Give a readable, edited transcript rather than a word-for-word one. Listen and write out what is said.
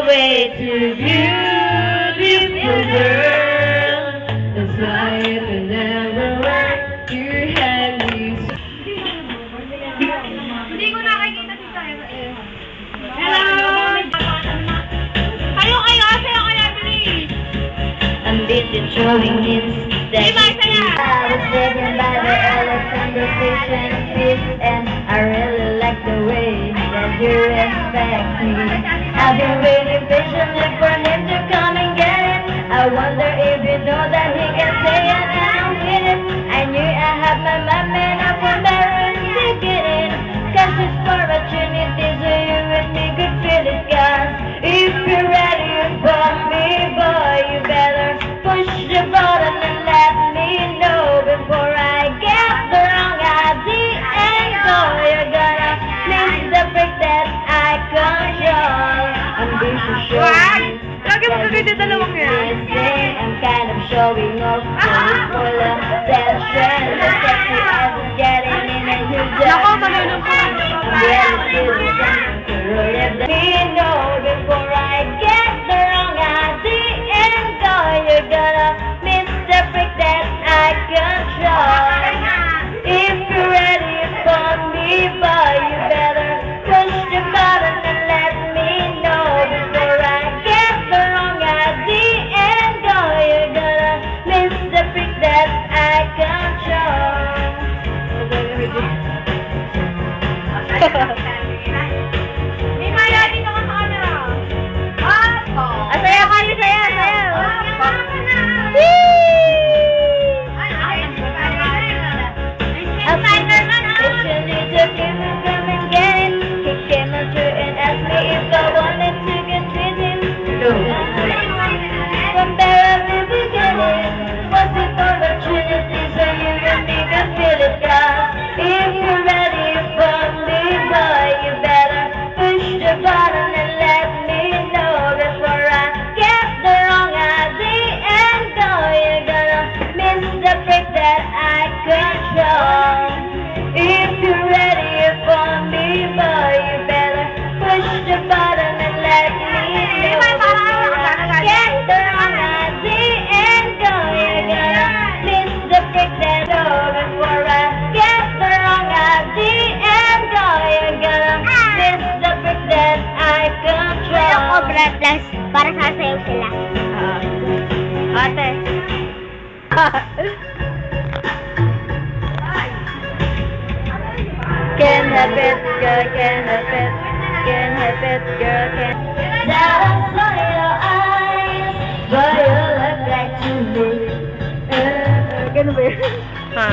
way too beautiful, girl. That's why it will never work. You had me. Hindi ko nakikita si Sarah eh. Hello! Kayo, sayo kaya, please! I'm busy showing hints that Diba, saya? I was sitting by the Alexander station and I really like the way that you respect me. I've been waiting patiently for him to come and get it. I wonder if you know that he can say it and I'm with it. I knew I had my mind made up from Baron to get in. Cause it's for opportunity so you and me could feel it, guys. If you're ready for me, boy, you better push the button and let me know before I get the wrong idea and go. You're gonna miss the break that I control. I'm busy showing Lagi mo kagay na dalawang yan. I'm kind of showing off full of tension. The sexy ass is getting in and you just Nako, magaling po. let me know before I get the wrong idea and go. You're gonna miss the break that I control. If you're ready for me, boy, you better push the button and let me know before I get the wrong idea and go. You're gonna miss the break that I control. May maya dito ka sa camera. Asaya kami, saya, saya. From there we beginning, was it opportunity so you and me can feel it, guys. If you're ready for me, boy, you better push the button and let me know before I get the wrong idea and go. You're gonna miss the break that I control. If you're ready for me, boy, you better push the button and let me know before I get the wrong idea and go. You're gonna miss the break that I before I get the wrong idea and go. You're gonna miss the break that I control. Cobra Plus, para sasayaw sila. Ate. Can't help it, girl, can't help it. Can't help it, girl, can't. That I saw your eyes, but you look like to me. Ganun ba yun? Ha?